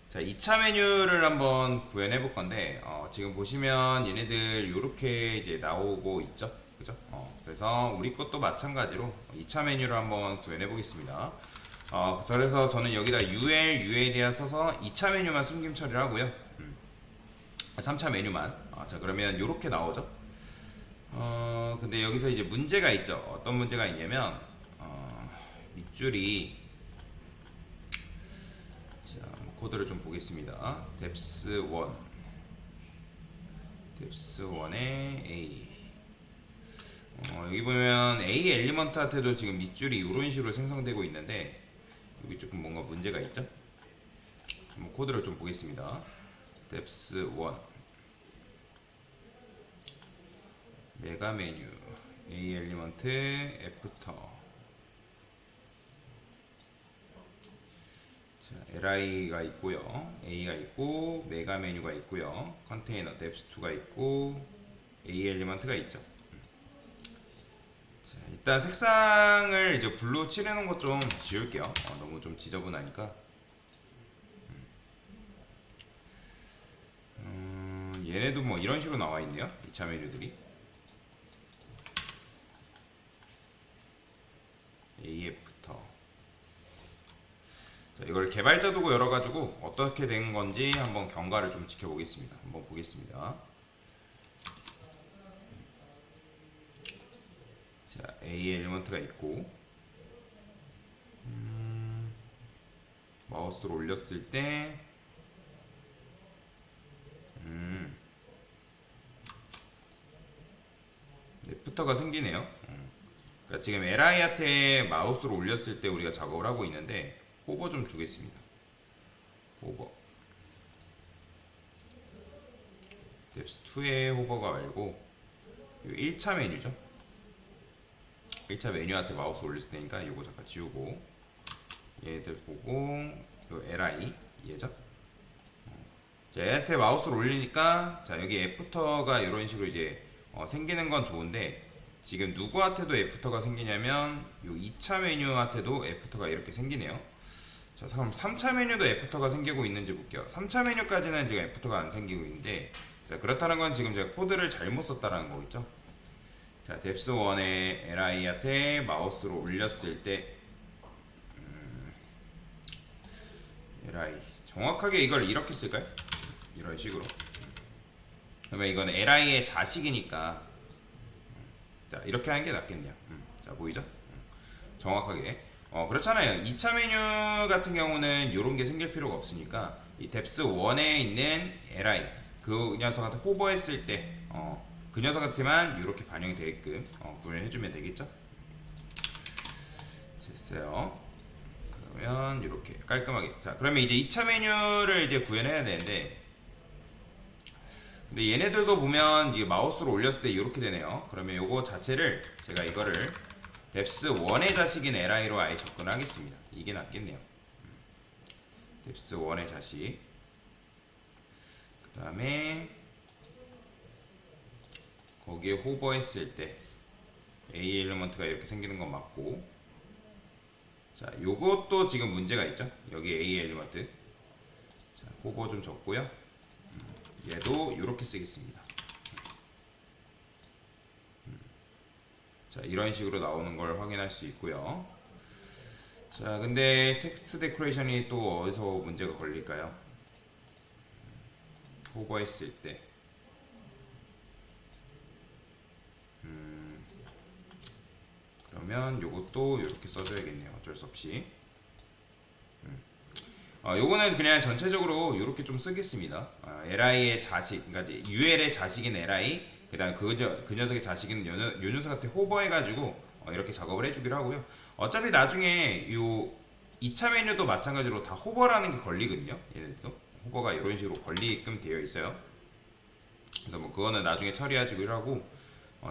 자, 2차 메뉴를 한번 구현해 볼 건데, 지금 보시면 얘네들 요렇게 이제 나오고 있죠? 그죠? 그래서 우리 것도 마찬가지로 2차 메뉴를 한번 구현해 보겠습니다. 그래서 저는 여기다 UL이라 써서 2차 메뉴만 숨김 처리를 하고요. 3차 메뉴만. 자, 그러면 요렇게 나오죠? 근데 여기서 이제 문제가 있죠. 어떤 문제가 있냐면, 밑줄이 코드를 좀 보겠습니다. depth1 depth1에 A. 여기 보면 A 엘리먼트한테도 지금 밑줄이 이런 식으로 생성되고 있는데 여기 조금 뭔가 문제가 있죠? 한번 코드를 좀 보겠습니다. depth1 메가 메뉴 A 엘리먼트 애프터. LI가 있고요, A가 있고, 메가 메뉴가 있고요, 컨테이너 depth2가 있고, A 엘리먼트가 있죠. 자, 일단 색상을 이제 블루 칠해놓은 것 좀 지울게요. 너무 좀 지저분하니까. 얘네도 뭐 이런 식으로 나와 있네요. 2차 메뉴들이. AF부터. 자, 이걸 개발자 도구 열어가지고 어떻게 된 건지 한번 경과를 좀 지켜보겠습니다. 한번 보겠습니다. 자, A 엘리먼트가 있고, 마우스로 올렸을 때, 레프터가 생기네요. 그러니까 지금 LI한테 마우스로 올렸을 때 우리가 작업을 하고 있는데, 호버 좀 주겠습니다. 호버. depth2의 호버가 말고 1차 메뉴죠. 1차 메뉴한테 마우스 올렸을 테니까 이거 잠깐 지우고, 얘들 보고 요 LI 얘죠. 자, 얘한테 마우스를 올리니까 자, 여기 애프터가 이런 식으로 이제 생기는 건 좋은데, 지금 누구한테도 애프터가 생기냐면 요 2차 메뉴한테도 애프터가 이렇게 생기네요. 자, 그럼 3차 메뉴도 애프터가 생기고 있는지 볼게요. 3차 메뉴까지는 지금 애프터가 안 생기고 있는데, 자, 그렇다는 건 지금 제가 코드를 잘못 썼다라는 거겠죠. 자, depth1의 LI한테 마우스로 올렸을 때, LI 정확하게 이걸 이렇게 쓸까요? 이런 식으로. 그러면 이건 LI의 자식이니까, 자, 이렇게 하는 게 낫겠네요. 자, 보이죠? 정확하게. 그렇잖아요. 2차 메뉴 같은 경우는 이런 게 생길 필요가 없으니까 이 depth1에 있는 LI 그 녀석한테 호버했을 때 그 녀석한테만 이렇게 반영이 되게끔 구현해주면 되겠죠? 됐어요. 그러면 이렇게 깔끔하게. 자, 그러면 이제 2차 메뉴를 이제 구현해야 되는데, 근데 얘네들도 보면 이제 마우스로 올렸을 때 이렇게 되네요. 그러면 요거 자체를 제가 이거를 depth1의 자식인 LI로 아예 접근하겠습니다. 이게 낫겠네요. depth1의 자식. 그 다음에 거기에 호버했을 때 A 엘리먼트가 이렇게 생기는 건 맞고, 자, 요것도 지금 문제가 있죠. 여기 A 엘리먼트. 자, 호버 좀 적고요. 얘도 이렇게 쓰겠습니다. 자, 이런 식으로 나오는 걸 확인할 수 있고요. 자, 근데 텍스트 데코레이션이 또 어디서 문제가 걸릴까요? 호버했을 때. 그러면 요것도 이렇게 써줘야겠네요. 어쩔 수 없이. 요거는 그냥 전체적으로 이렇게 좀 쓰겠습니다. LI의 자식, 그러니까 UL의 자식인 LI, 그다음 그 녀석의 자식인 요 녀석한테 호버해가지고 이렇게 작업을 해주기로 하고요. 어차피 나중에 요 2차 메뉴도 마찬가지로 다 호버라는 게 걸리거든요. 얘네들도 호버가 이런 식으로 걸리게끔 되어 있어요. 그래서 뭐 그거는 나중에 처리하기로 하고,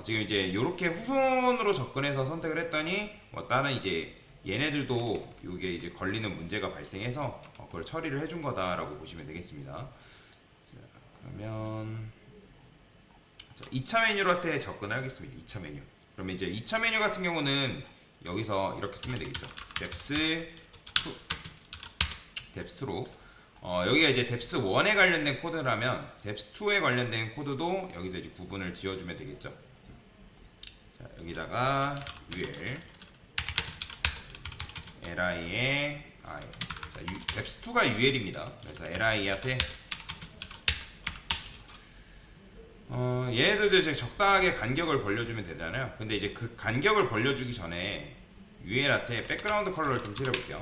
지금 이제 이렇게 후손으로 접근해서 선택을 했더니 다른 이제 얘네들도 이게 이제 걸리는 문제가 발생해서 그걸 처리를 해준 거다라고 보시면 되겠습니다. 자, 그러면 자, 2차 메뉴한테 접근을 하겠습니다. 2차 메뉴. 그러면 이제 2차 메뉴 같은 경우는 여기서 이렇게 쓰면 되겠죠. depth2로 여기가 이제 뎁스 1에 관련된 코드라면 뎁스 2에 관련된 코드도 여기서 이제 구분을 지어주면 되겠죠. 자, 여기다가 UL LI에 I. 자, 뎁스 2가 UL입니다. 그래서 LI 앞에 얘네들도 이제 적당하게 간격을 벌려주면 되잖아요. 근데 이제 그 간격을 벌려주기 전에 UL한테 백그라운드 컬러를 좀 칠해볼게요.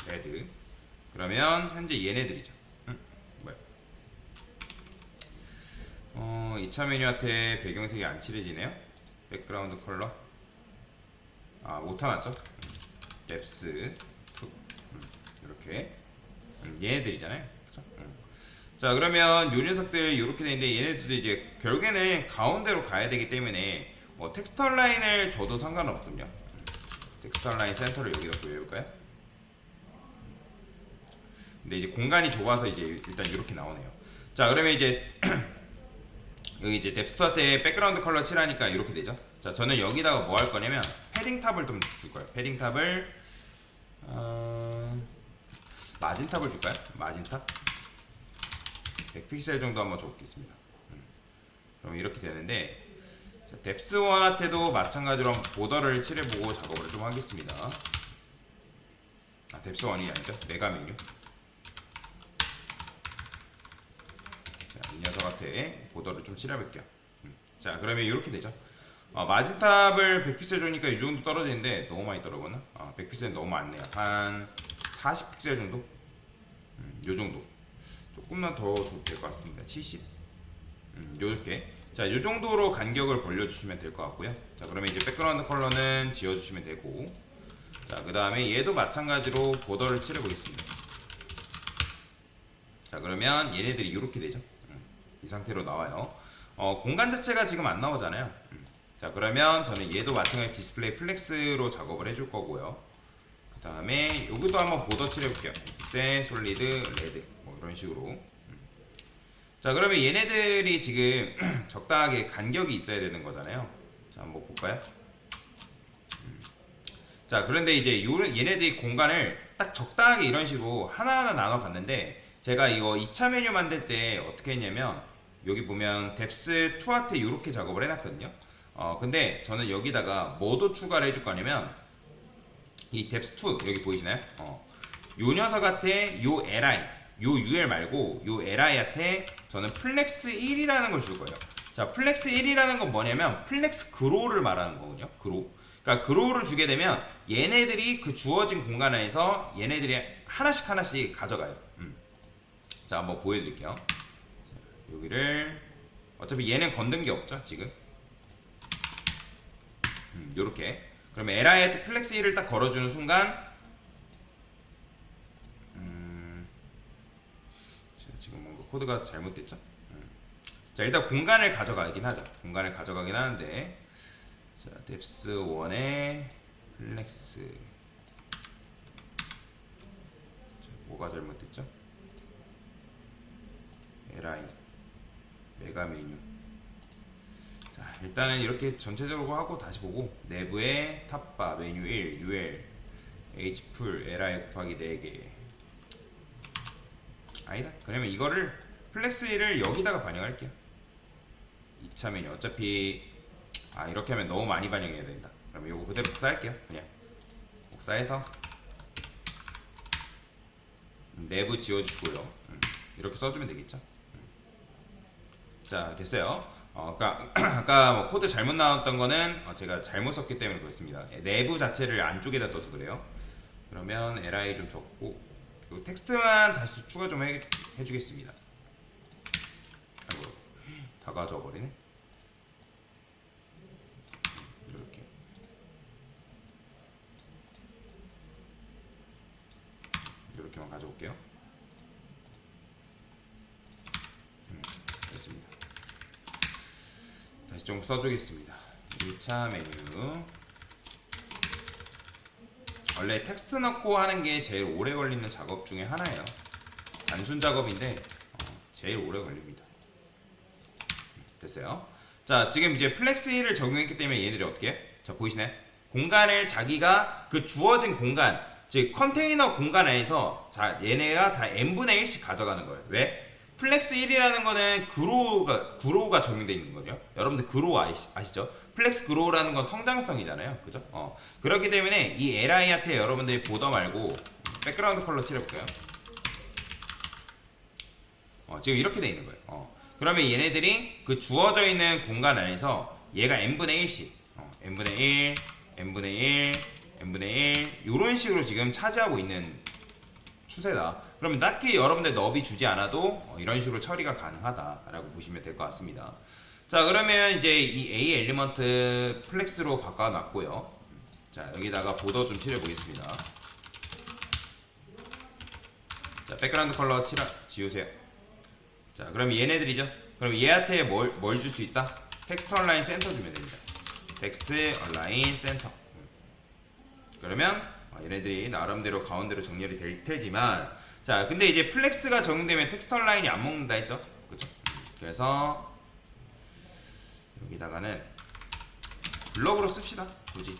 레드. 그러면 현재 얘네들이죠. 뭐야? 2차 메뉴한테 배경색이 안 칠해지네요. 백그라운드 컬러. 오타 맞죠? 뎁스 2. 이렇게. 얘네들이잖아요. 그쵸? 자, 그러면 요 녀석들 이렇게 되는데 얘네들도 이제 결국에는 가운데로 가야 되기 때문에 텍스처 라인을 줘도 상관없군요. 텍스처 라인 센터를 여기다 보여볼까요? 근데 이제 공간이 좁아서 이제 일단 이렇게 나오네요. 자, 그러면 이제 여기 이제 뎁스토한테 백그라운드 컬러 칠하니까 이렇게 되죠. 자, 저는 여기다가 뭐 할 거냐면 패딩 탑을 좀 줄 거예요. 패딩 탑을 마진 탑을 줄까요? 마진 탑 100픽셀 정도 한번 줘보겠습니다. 그럼 이렇게 되는데 뎁스 1한테도 마찬가지로 보더를 칠해보고 작업을 좀 하겠습니다. 뎁스 1이 아니죠? 메가 메뉴. 이 녀석한테 보더를 좀 칠해볼게요. 자, 그러면 이렇게 되죠. 마진탑을 100픽셀 주니까 이 정도 떨어지는데 너무 많이 떨어졌나? 100픽셀은 너무 많네요. 한 40픽셀 정도? 요 정도. 조금만 더 줘도 될 것 같습니다. 70? 요렇게. 자, 요 정도로 간격을 벌려주시면 될 것 같고요. 자, 그러면 이제 백그라운드 컬러는 지워주시면 되고, 자, 그 다음에 얘도 마찬가지로 보더를 칠해보겠습니다. 자, 그러면 얘네들이 이렇게 되죠. 이 상태로 나와요. 공간 자체가 지금 안 나오잖아요. 자, 그러면 저는 얘도 마찬가지 디스플레이 플렉스로 작업을 해줄 거고요. 그 다음에 여기도 한번 보더 칠해볼게요. 픽셀, 솔리드, 레드 뭐 이런 식으로. 자, 그러면 얘네들이 지금 적당하게 간격이 있어야 되는 거잖아요. 자, 한번 볼까요? 자, 그런데 이제 얘네들이 공간을 딱 적당하게 이런 식으로 하나하나 나눠 갔는데 제가 이거 2차 메뉴 만들 때 어떻게 했냐면 여기 보면 뎁스 2한테 이렇게 작업을 해놨거든요. 근데 저는 여기다가 뭐도 추가를 해줄 거냐면 이 뎁스 2 여기 보이시나요? 요 녀석한테 요 LI 요 UL 말고 요 LI한테 저는 플렉스 1이라는 걸 줄 거예요. 자, 플렉스 1이라는 건 뭐냐면 플렉스 그로우를 말하는 거거든요. 그로우. 그러니까 그로우를 주게 되면 얘네들이 그 주어진 공간 안에서 얘네들이 하나씩 가져가요. 자, 한번 보여드릴게요. 자, 여기를 어차피 얘는 건든 게 없죠 지금. 요렇게. 그러면 LI한테 플렉스 1을 딱 걸어주는 순간 지금 뭔가 코드가 잘못됐죠? 자, 일단 공간을 가져가긴 하죠. 공간을 가져가긴 하는데 자, 뎁스 1에 플렉스 자, 뭐가 잘못됐죠? LI 메가 메뉴. 자, 일단은 이렇게 전체적으로 하고 다시 보고 내부에 탑바 메뉴 1 UL H풀 LI 곱하기 4개 아니다. 그러면 이거를 플렉스 1을 여기다가 반영할게요. 2차 메뉴. 어차피 이렇게 하면 너무 많이 반영해야 된다. 그럼 이거 그대로 복사할게요. 그냥 복사해서 내부 지워주고요. 이렇게 써주면 되겠죠. 자, 됐어요. 아까 뭐 코드 잘못 나왔던 거는 제가 잘못 썼기 때문에 그렇습니다. 내부 자체를 안쪽에다 넣어서 그래요. 그러면 li 좀 적고 요 텍스트만 다시 추가 좀 해주겠습니다. 아이고, 다 가져와 버리네. 이렇게 이렇게만 가져올게요. 됐습니다. 다시 좀 써주겠습니다. 1차 메뉴. 원래 텍스트 넣고 하는 게 제일 오래 걸리는 작업 중에 하나예요. 단순 작업인데 제일 오래 걸립니다. 됐어요. 자, 지금 이제 플렉스 1을 적용했기 때문에 얘네들이 어떻게 해? 자, 보이시나요? 공간을 자기가 그 주어진 공간 즉 컨테이너 공간 안에서 자 얘네가 다 n분의 1씩 가져가는 거예요. 왜? 플렉스 1이라는 거는 그로우가 적용되어 있는 거죠. 여러분들 그로우 아시죠? 플렉스 그로우라는 건 성장성이잖아요. 그죠? 그렇기 때문에 이 li한테 여러분들이 보더 말고 백그라운드 컬러 칠해볼까요? 지금 이렇게 돼 있는 거예요. 그러면 얘네들이 그 주어져 있는 공간 안에서 얘가 n분의 1씩 n분의 1, n분의 1, n분의 1 이런 식으로 지금 차지하고 있는 추세다. 그러면 딱히 여러분들 너비 주지 않아도 이런 식으로 처리가 가능하다라고 보시면 될 것 같습니다. 자, 그러면 이제 이 A 엘리먼트 플렉스로 바꿔놨고요. 자, 여기다가 보더 좀 칠해보겠습니다. 자, 백그라운드 컬러 지우세요. 자, 그럼 얘네들이죠. 그럼 얘한테 뭘 줄 수 있다? 텍스트 얼라인 센터 주면 됩니다. 텍스트 얼라인 센터. 그러면 얘네들이 나름대로 가운데로 정렬이 될 테지만, 자, 근데 이제 플렉스가 적용되면 텍스트 얼라인이 안 먹는다 했죠? 그죠? 그래서 여기다가는 블럭으로 씁시다. 굳이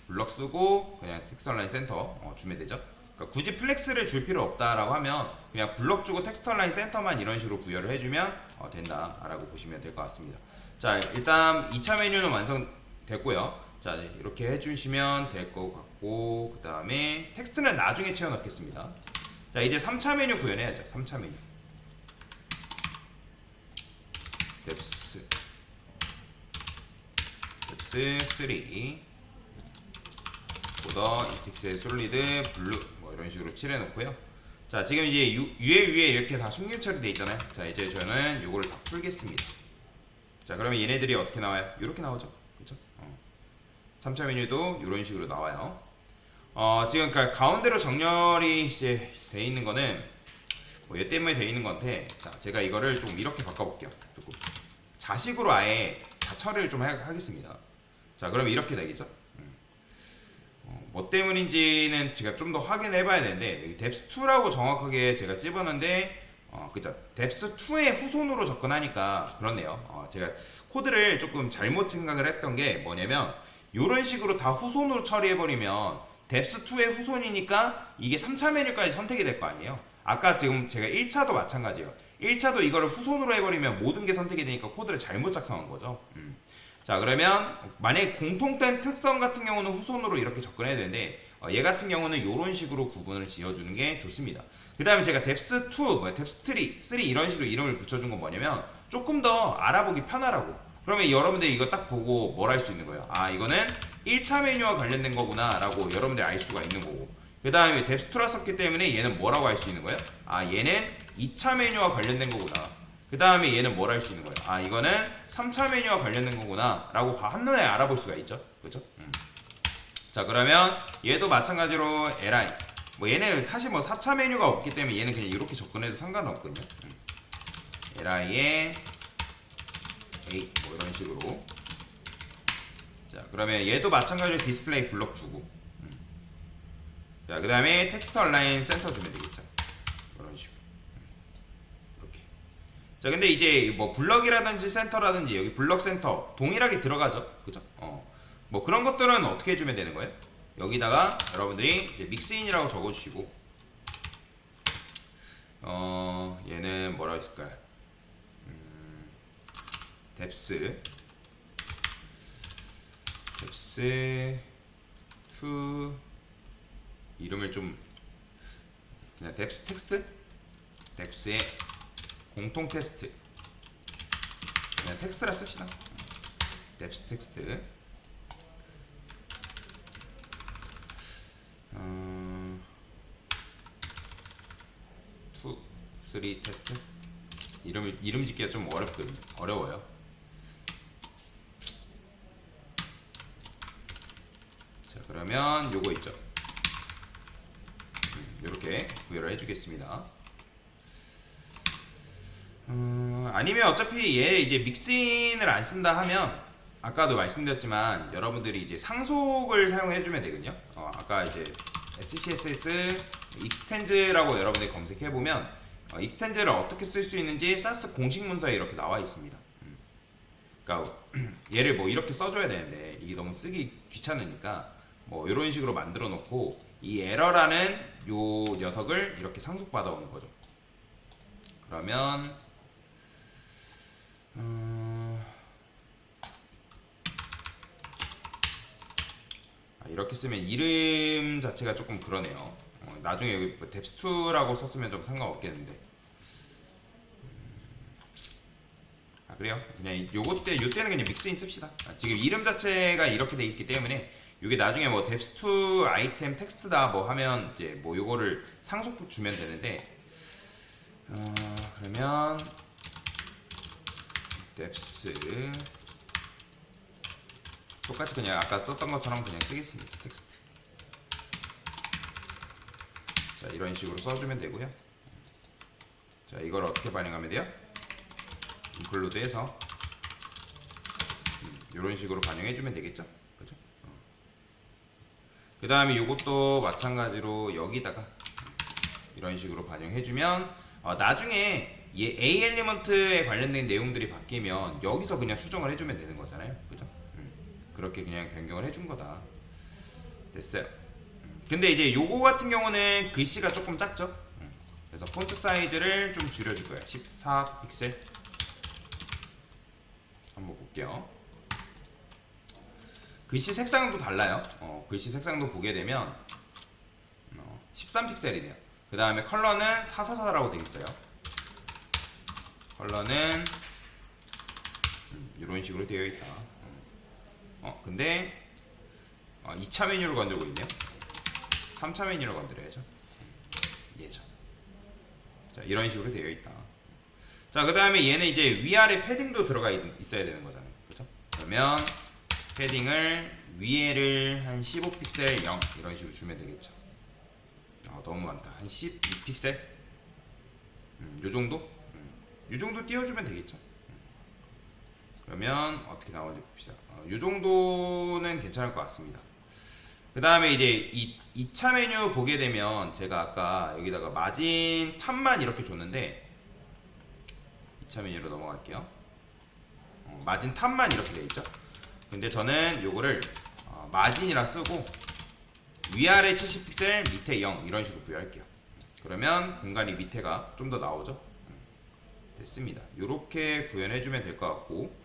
블럭 쓰고 그냥 텍스트 얼라인 센터 주면 되죠. 그러니까 굳이 플렉스를 줄 필요 없다라고 하면 그냥 블럭 주고 텍스트 얼라인 센터만 이런 식으로 구현을 해주면 된다라고 보시면 될 것 같습니다. 자, 일단 2차 메뉴는 완성됐고요. 자, 이렇게 해주시면 될 것 같고, 그 다음에 텍스트는 나중에 채워넣겠습니다. 자, 이제 3차 메뉴 구현해야죠. 3차 메뉴. 뎁스 3 보더 인텍스의 솔리드 블루 뭐 이런 식으로 칠해놓고요. 자, 지금 이제 위에 이렇게 다 숨김 처리되어 있잖아요. 자, 이제 저는 요거를 다 풀겠습니다. 자, 그러면 얘네들이 어떻게 나와요? 이렇게 나오죠. 그쵸? 3차 메뉴도 이런 식으로 나와요. 지금 그러니까 가운데로 정렬이 이제 돼 있는 거는 얘 때문에 돼 있는 건데, 자, 제가 이거를 좀 이렇게 바꿔볼게요. 조금 자식으로 아예 다 처리를 좀 하겠습니다. 자, 그러면 이렇게 되겠죠? 뭐 때문인지는 제가 좀 더 확인해 봐야 되는데, 여기 뎁스2라고 정확하게 제가 찝었는데, 그죠? 뎁스2의 후손으로 접근하니까 그렇네요. 제가 코드를 조금 잘못 생각을 했던 게 뭐냐면, 이런 식으로 다 후손으로 처리해버리면 뎁스2의 후손이니까 이게 3차 메뉴까지 선택이 될 거 아니에요. 아까 지금 제가 1차도 마찬가지예요. 1차도 이거를 후손으로 해버리면 모든 게 선택이 되니까 코드를 잘못 작성한 거죠. 자, 그러면 만약에 공통된 특성 같은 경우는 후손으로 이렇게 접근해야 되는데, 얘 같은 경우는 이런 식으로 구분을 지어주는 게 좋습니다. 그 다음에 제가 뎁스2, 뎁스3 이런 식으로 이름을 붙여준 건 뭐냐면 조금 더 알아보기 편하라고. 그러면 여러분들이 이거 딱 보고 뭘 할 수 있는 거예요? 아, 이거는 1차 메뉴와 관련된 거구나 라고 여러분들이 알 수가 있는 거고, 그 다음에 뎁스2라 썼기 때문에 얘는 뭐라고 할 수 있는 거예요? 아, 얘는 2차 메뉴와 관련된 거구나. 그 다음에 얘는 뭘 할 수 있는 거예요? 아, 이거는 3차 메뉴와 관련된 거구나 라고 한눈에 알아볼 수가 있죠. 그렇죠? 자, 그러면 얘도 마찬가지로 li 뭐 얘는 사실 뭐 4차 메뉴가 없기 때문에 얘는 그냥 이렇게 접근해도 상관은 없거든요. li에 A 뭐 이런 식으로. 자, 그러면 얘도 마찬가지로 디스플레이 블럭 주고, 자, 그 다음에 텍스트 얼라인 센터 주면 되겠죠. 이런 식으로. 이렇게. 자, 근데 이제 뭐 블럭이라든지 센터라든지 여기 블럭 센터 동일하게 들어가죠. 그죠? 뭐 그런 것들은 어떻게 해주면 되는 거예요? 여기다가 여러분들이 이제 믹스인이라고 적어주시고, 얘는 뭐라 했을까요? 뎁스 2 이름을 좀 그냥 뎁스 텍스트? 뎁스의 공통 테스트, 그냥 텍스트라 씁시다. 뎁스 텍스트 2, 3 테스트. 이름 짓기가 좀 어려워요. 자, 그러면 요거 있죠. 이렇게 구별을 해주겠습니다. 아니면 어차피 얘 이제 믹스인을 안 쓴다 하면 아까도 말씀드렸지만 여러분들이 이제 상속을 사용해주면 되거든요. 아까 이제 SCSS 익스텐즈라고 여러분들이 검색해보면 익스텐즈를 어떻게 쓸 수 있는지 사스 공식 문서에 이렇게 나와 있습니다. 그러니까 얘를 뭐 이렇게 써줘야 되는데 이게 너무 쓰기 귀찮으니까 뭐 이런 식으로 만들어 놓고 이 에러라는 요 녀석을 이렇게 상속받아 오는 거죠. 그러면 이렇게 쓰면 이름 자체가 조금 그러네요. 나중에 여기 뎁스2라고 썼으면 좀 상관없겠는데. 그래요? 그냥 요때는 그냥 믹스인 씁시다. 지금 이름 자체가 이렇게 돼 있기 때문에 이게 나중에 뭐 뎁스2 아이템 텍스트다 뭐 하면 이제 뭐 요거를 상속 주면 되는데, 그러면 뎁스 똑같이 그냥 아까 썼던 것처럼 그냥 쓰겠습니다. 텍스트. 자, 이런 식으로 써주면 되고요. 자, 이걸 어떻게 반영하면 돼요? 인클루드해서 이런 식으로 반영해주면 되겠죠? 그죠? 그 다음에 이것도 마찬가지로 여기다가 이런 식으로 반영해주면 나중에 얘 A 엘리먼트에 관련된 내용들이 바뀌면 여기서 그냥 수정을 해주면 되는 거잖아요. 그죠? 그렇게 그냥 변경을 해준 거다. 됐어요. 근데 이제 요거 같은 경우는 글씨가 조금 작죠? 그래서 폰트 사이즈를 좀 줄여줄 거예요. 14 픽셀. 한번 볼게요. 글씨 색상도 달라요. 글씨 색상도 보게 되면 13픽셀이네요. 그 다음에 컬러는 444라고 되어 있어요. 컬러는 이런 식으로 되어 있다. 근데 2차 메뉴를 건들고 있네요. 3차 메뉴를 건드려야죠. 예전. 자, 이런 식으로 되어 있다. 자, 그 다음에 얘는 이제 위아래 패딩도 들어가 있어야 되는 거잖아요. 그죠? 그러면 패딩을 위에를 한 15픽셀 0 이런 식으로 주면 되겠죠. 너무 많다. 한 12픽셀? 요 정도? 요 정도 띄워주면 되겠죠. 그러면 어떻게 나오는지 봅시다. 요 정도는 괜찮을 것 같습니다. 그 다음에 이제 2차 메뉴 보게 되면 제가 아까 여기다가 마진 탑만 이렇게 줬는데 2차 메뉴로 넘어갈게요. 마진 탑만 이렇게 돼 있죠. 근데 저는 요거를 마진이라 쓰고 위아래 70픽셀 밑에 0 이런 식으로 부여할게요. 그러면 공간이 밑에가 좀 더 나오죠. 됐습니다. 요렇게 구현해주면 될 것 같고,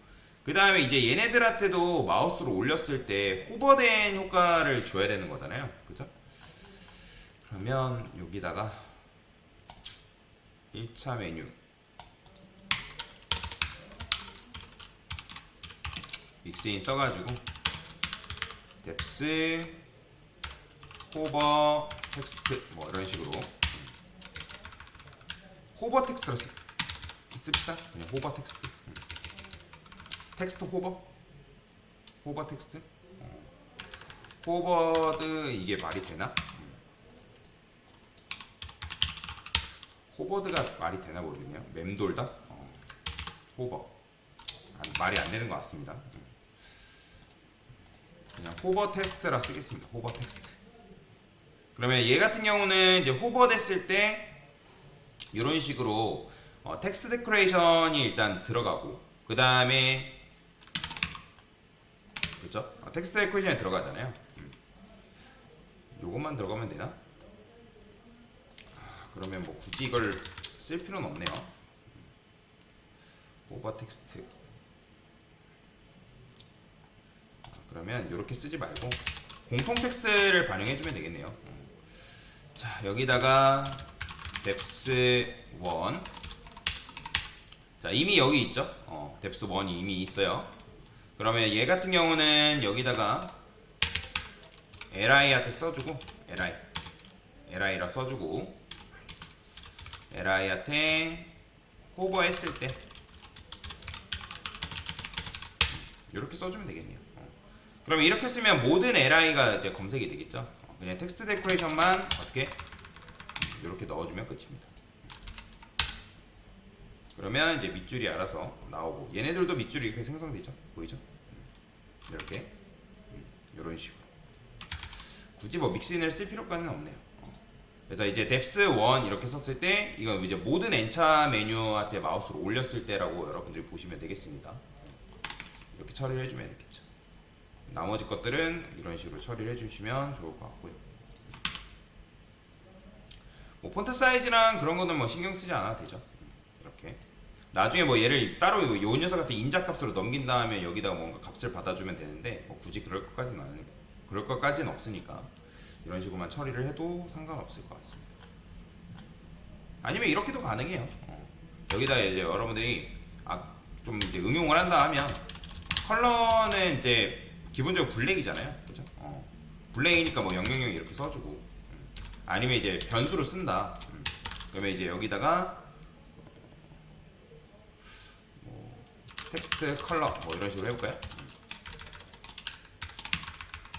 그 다음에 이제 얘네들한테도 마우스로 올렸을 때 호버된 효과를 줘야 되는 거잖아요. 그죠? 그러면 여기다가 1차 메뉴 믹스인 써가지고 뎁스 호버 텍스트 뭐 이런 식으로 호버 텍스트로 씁시다. 그냥 호버 텍스트. 텍스트 호버 텍스트. 호버드 이게 말이 되나? 호버드가 말이 되나 모르겠네요. 맴돌다. 호버 말이 안 되는 것 같습니다. 그냥 호버 텍스트라 쓰겠습니다. 호버 텍스트. 그러면 얘 같은 경우는 이제 호버 됐을 때 이런 식으로 텍스트 데코레이션이 일단 들어가고, 그 다음에 그렇죠? 텍스트 데코레이션에 들어가잖아요. 요것만 들어가면 되나? 그러면 뭐 굳이 이걸 쓸 필요는 없네요. 오버 텍스트. 그러면 이렇게 쓰지 말고 공통 텍스트를 반영해주면 되겠네요. 자, 여기다가 뎁스1. 자, 이미 여기 있죠? 뎁스1이 이미 있어요. 그러면 얘 같은 경우는 여기다가 li한테 써주고, li라 써주고, li한테 호버 했을 때 이렇게 써주면 되겠네요. 그러면 이렇게 쓰면 모든 li가 이제 검색이 되겠죠. 그냥 텍스트 데코레이션만 어떻게 이렇게 넣어주면 끝입니다. 그러면 이제 밑줄이 알아서 나오고, 얘네들도 밑줄이 이렇게 생성되죠. 보이죠? 이렇게 이런 식으로 굳이 뭐 믹스인을 쓸 필요까지는 없네요. 그래서 이제 뎁스1 이렇게 썼을 때 이건 이제 모든 N차 메뉴한테 마우스로 올렸을 때라고 여러분들이 보시면 되겠습니다. 이렇게 처리를 해주면 되겠죠. 나머지 것들은 이런 식으로 처리를 해주시면 좋을 것 같고요. 뭐 폰트 사이즈랑 그런 거는 뭐 신경 쓰지 않아도 되죠. 이렇게 나중에 뭐 얘를 따로 요 녀석 같은 인자 값으로 넘긴 다음에 여기다가 뭔가 값을 받아주면 되는데 뭐 굳이 그럴 것까지는 없으니까 이런 식으로만 처리를 해도 상관없을 것 같습니다. 아니면 이렇게도 가능해요. 여기다 이제 여러분들이 좀 이제 응용을 한다 하면 컬러는 이제 기본적으로 블랙이잖아요, 그죠? 블랙이니까 뭐 000 이렇게 써주고, 아니면 이제 변수로 쓴다. 그러면 이제 여기다가 뭐 텍스트 컬러 뭐 이런 식으로 해볼까요?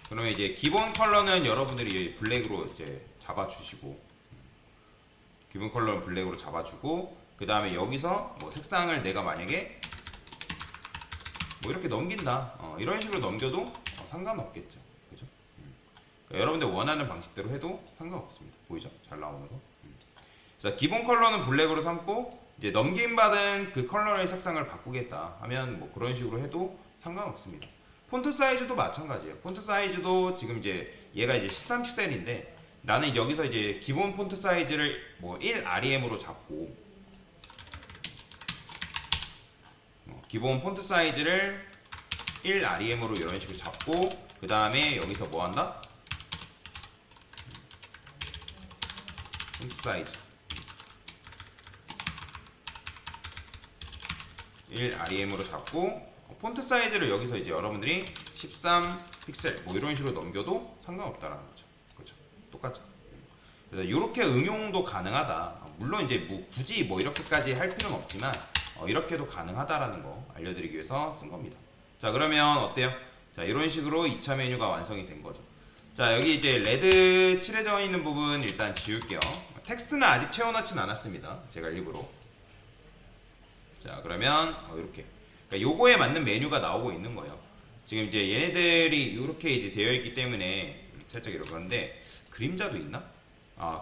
그러면 이제 기본 컬러는 여러분들이 블랙으로 이제 잡아주시고, 기본 컬러는 블랙으로 잡아주고, 그 다음에 여기서 뭐 색상을 내가 만약에 뭐 이렇게 넘긴다, 이런 식으로 넘겨도 상관없겠죠, 그죠? 그러니까 여러분들 원하는 방식대로 해도 상관없습니다. 보이죠? 잘 나오는 거. 그래서 기본 컬러는 블랙으로 삼고, 이제 넘김받은 그 컬러의 색상을 바꾸겠다 하면 뭐 그런 식으로 해도 상관없습니다. 폰트 사이즈도 마찬가지예요. 폰트 사이즈도 지금 이제 얘가 이제 13픽셀인데 나는 여기서 이제 기본 폰트 사이즈를 뭐 1REM으로 잡고, 기본 폰트 사이즈를 1REM으로 이런 식으로 잡고, 그 다음에 여기서 뭐 한다? 폰트 사이즈 1REM으로 잡고, 폰트 사이즈를 여기서 이제 여러분들이 13픽셀 뭐 이런 식으로 넘겨도 상관없다라는 거죠. 그렇죠? 똑같죠. 그래서 이렇게 응용도 가능하다. 물론 이제 뭐 굳이 뭐 이렇게까지 할 필요는 없지만 이렇게도 가능하다라는 거 알려드리기 위해서 쓴 겁니다. 자, 그러면 어때요? 자, 이런 식으로 2차 메뉴가 완성이 된 거죠. 자, 여기 이제 레드 칠해져 있는 부분 일단 지울게요. 텍스트는 아직 채워넣진 않았습니다, 제가 일부러. 자, 그러면 이렇게, 그러니까 요거에 맞는 메뉴가 나오고 있는 거예요. 지금 이제 얘네들이 이렇게 이제 되어 있기 때문에 살짝 이렇게. 그런데 그림자도 있나?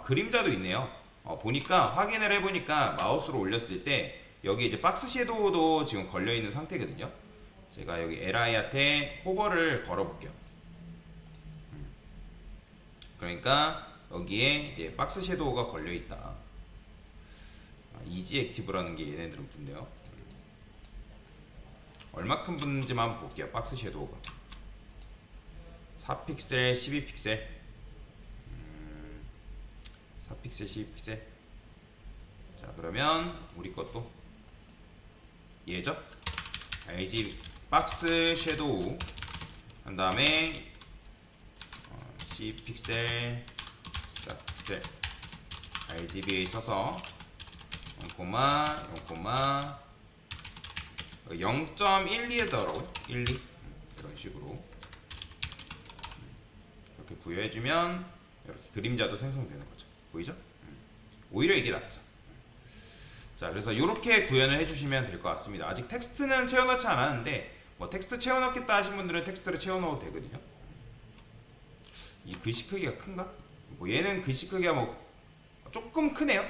그림자도 있네요. 보니까 확인을 해보니까 마우스로 올렸을 때 여기 이제 박스 섀도우도 지금 걸려 있는 상태거든요. 제가 여기 LI한테 호버를 걸어볼게요. 그러니까 여기에 이제 박스 섀도우가 걸려 있다. 이지 액티브라는 게 얘네들은 붙네요. 얼마큼 붙는지만 한번 볼게요. 박스 섀도우가 4픽셀, 12픽셀, 4픽셀, 12픽셀. 자, 그러면 우리 것도 얘죠? RGB 박스 섀도우 한 다음에 10픽셀, 4픽셀 RGB에 있어서 0.12에더라고요. 12 이런 식으로 이렇게 부여해주면 이렇게 그림자도 생성되는 거죠. 보이죠? 오히려 이게 낫죠. 자, 그래서 이렇게 구현을 해주시면 될 것 같습니다. 아직 텍스트는 채워넣지 않았는데 뭐 텍스트 채워넣겠다 하신 분들은 텍스트를 채워넣어도 되거든요. 이 글씨 크기가 큰가? 뭐 얘는 글씨 크기가 뭐 조금 크네요.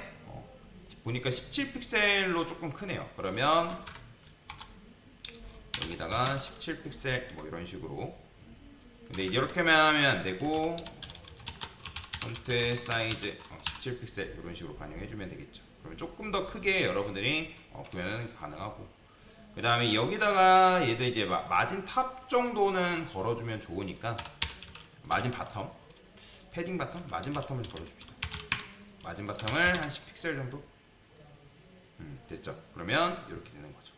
보니까 17픽셀로 조금 크네요. 그러면 여기다가 17픽셀 뭐 이런 식으로. 근데 이렇게만 하면 안 되고 폰트 사이즈 17픽셀 이런 식으로 반영해주면 되겠죠. 그러면 조금 더 크게 여러분들이 구현은 가능하고, 그 다음에 여기다가 얘들 이제 마진 탑 정도는 걸어주면 좋으니까 마진 바텀, 패딩 바텀, 마진 바텀을 걸어줍시다. 마진 바텀을 한 10픽셀 정도. 됐죠. 그러면 이렇게 되는 거죠.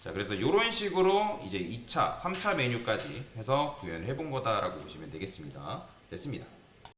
자, 그래서 이런 식으로 이제 2차, 3차 메뉴까지 해서 구현을 해본 거다라고 보시면 되겠습니다. 됐습니다.